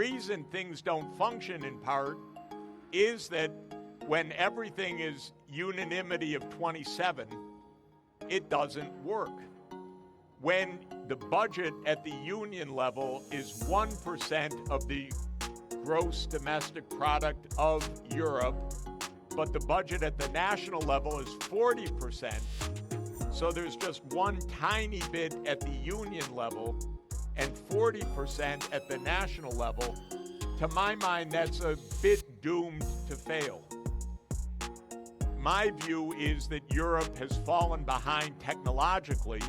reason things don't function in part is that when everything is unanimity of 27, it doesn't work. When the budget at the union level is 1% of the gross domestic product of Europe, but the budget at the national level is 40%, so there's just one tiny bit at the union level and 40% at the national level. To my mind, that's a bit doomed to fail. My view is that Europe has fallen behind technologically,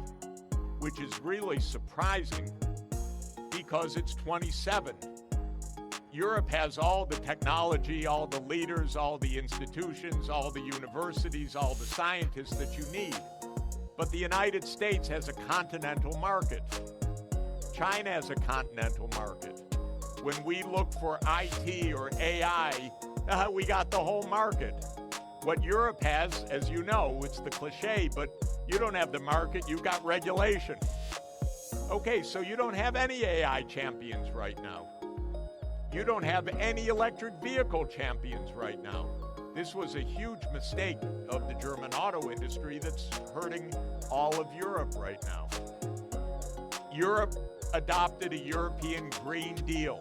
which is really surprising because it's 27. Europe has all the technology, all the leaders, all the institutions, all the universities, all the scientists that you need. But the United States has a continental market. China has a continental market. When we look for IT or AI, we got the whole market. What Europe has, as you know, it's the cliche, but you don't have the market, you've got regulation. Okay, so you don't have any AI champions right now. You don't have any electric vehicle champions right now. This was a huge mistake of the German auto industry that's hurting all of Europe right now. Europe adopted a European Green Deal.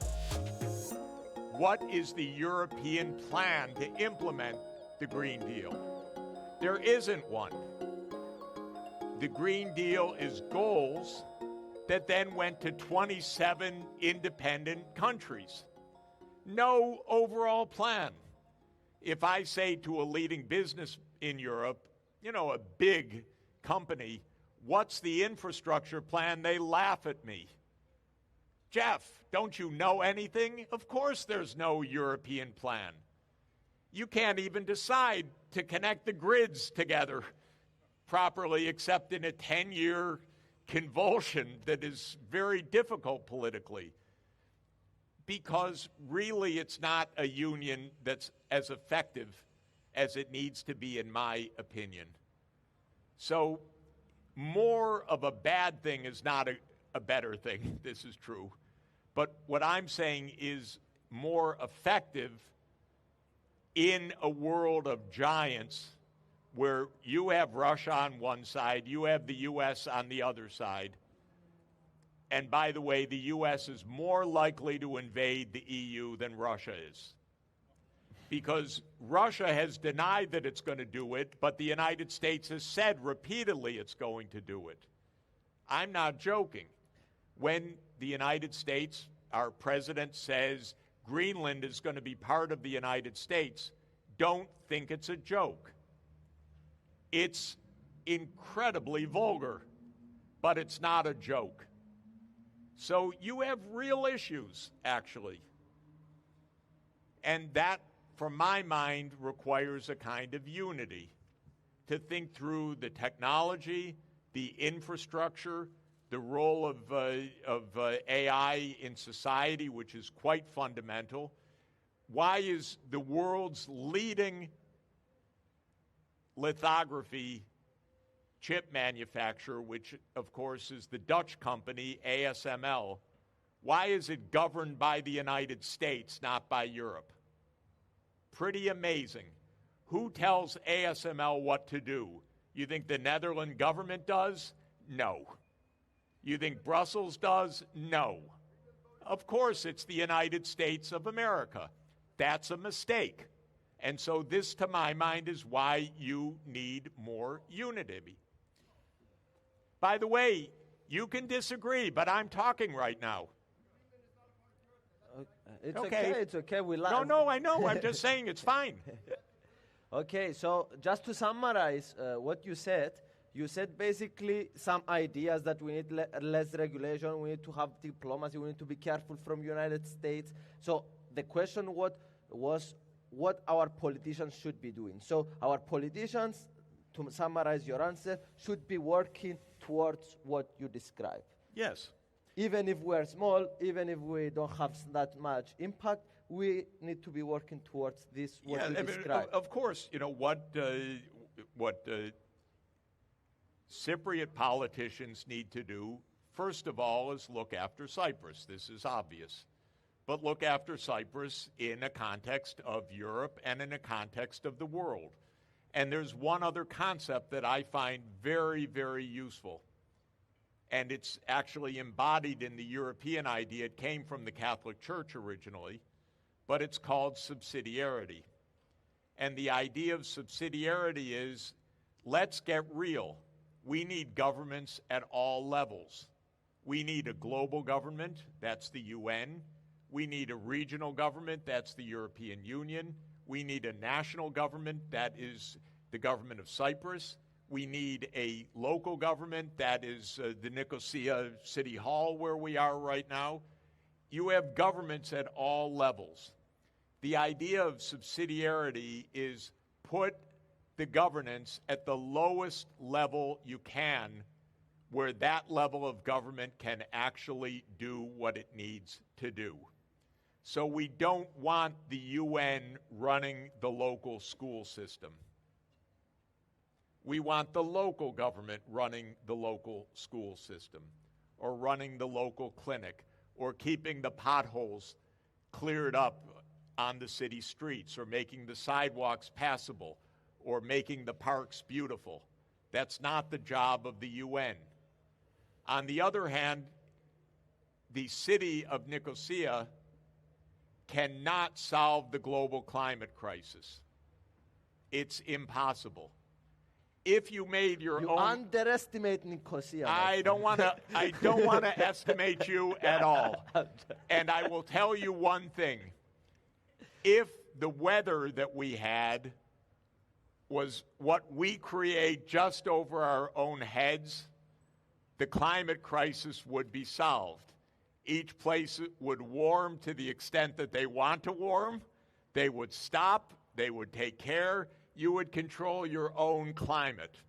What is the European plan to implement the Green Deal? There isn't one. The Green Deal is goals that then went to 27 independent countries. No overall plan. If I say to a leading business in Europe, a big company, what's the infrastructure plan? They laugh at me. Jeff, don't you know anything? Of course there's no European plan. You can't even decide to connect the grids together properly except in a 10-year convulsion that is very difficult politically. Because really it's not a union that's as effective as it needs to be, in my opinion. So more of a bad thing is not a better thing. This is true. But what I'm saying is more effective in a world of giants where you have Russia on one side, you have the U.S. on the other side. And by the way, the U.S. is more likely to invade the EU than Russia is. Because Russia has denied that it's going to do it, but the United States has said repeatedly it's going to do it. I'm not joking. When the United States, our president says Greenland is going to be part of the United States, don't think it's a joke. It's incredibly vulgar, but it's not a joke. So you have real issues, actually. And that, from my mind, requires a kind of unity to think through the technology, the infrastructure, the role of AI in society, which is quite fundamental. Why is the world's leading lithography chip manufacturer, which of course is the Dutch company ASML, why is it governed by the United States, not by Europe? Pretty amazing. Who tells ASML what to do? You think the Netherlands government does? No. You think Brussels does? No. Of course it's the United States of America. That's a mistake. And so this, to my mind, is why you need more unity. By the way, you can disagree, but I'm talking right now. It's okay. No, I know. I'm just saying it's fine. Okay, so just to summarize what you said basically some ideas that we need less regulation, we need to have diplomacy, we need to be careful from United States. So the question was what our politicians should be doing. So our politicians, to summarize your answer, should be working towards what you describe. Yes. Even if we're small, even if we don't have that much impact, we need to be working towards this, what you described. Of course, what Cypriot politicians need to do, first of all, is look after Cyprus. This is obvious. but look after Cyprus in a context of Europe and in a context of the world. And there's one other concept that I find very, very useful. And it's actually embodied in the European idea. It came from the Catholic Church originally, but it's called subsidiarity. And the idea of subsidiarity is, let's get real. We need governments at all levels. We need a global government, that's the UN. We need a regional government, that's the European Union. We need a national government, that is the government of Cyprus. We need a local government, that is the Nicosia City Hall where we are right now. You have governments at all levels. The idea of subsidiarity is put the governance at the lowest level you can, where that level of government can actually do what it needs to do. So we don't want the UN running the local school system. We want the local government running the local school system, or running the local clinic, or keeping the potholes cleared up on the city streets, or making the sidewalks passable, or making the parks beautiful. That's not the job of the UN. On the other hand, the city of Nicosia cannot solve the global climate crisis. It's impossible. If you made your You own... underestimate Nicosia. I don't want to estimate you at all. And I will tell you one thing. If the weather that we had was what we create just over our own heads, the climate crisis would be solved. Each place would warm to the extent that they want to warm. They would stop. They would take care. You would control your own climate.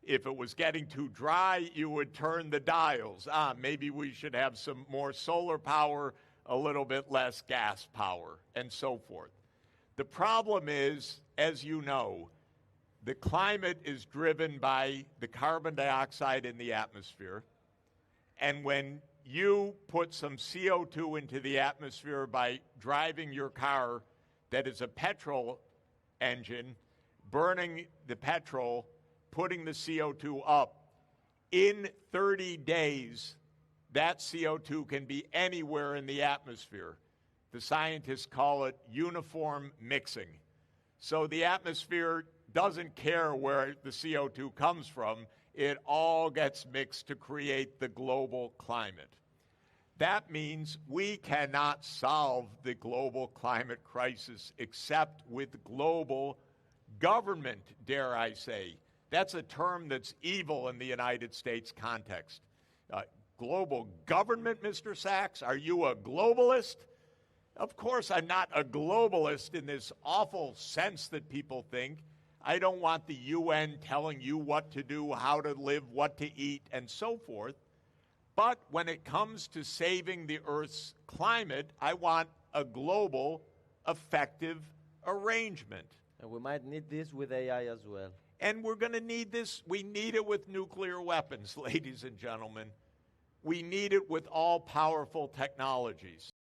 If it was getting too dry, you would turn the dials. Maybe we should have some more solar power, a little bit less gas power, and so forth. The problem is, as you know, the climate is driven by the carbon dioxide in the atmosphere. And when you put some CO2 into the atmosphere by driving your car that is a petrol engine, burning the petrol, putting the CO2 up, in 30 days, that CO2 can be anywhere in the atmosphere. The scientists call it uniform mixing. So the atmosphere doesn't care where the CO2 comes from. It all gets mixed to create the global climate. That means we cannot solve the global climate crisis except with global government, dare I say. That's a term that's evil in the United States context. Global government, Mr. Sachs? Are you a globalist? Of course I'm not a globalist in this awful sense that people think. I don't want the UN telling you what to do, how to live, what to eat, and so forth. But when it comes to saving the Earth's climate, I want a global, effective arrangement. And we might need this with AI as well. And we're going to need this. We need it with nuclear weapons, ladies and gentlemen. We need it with all powerful technologies.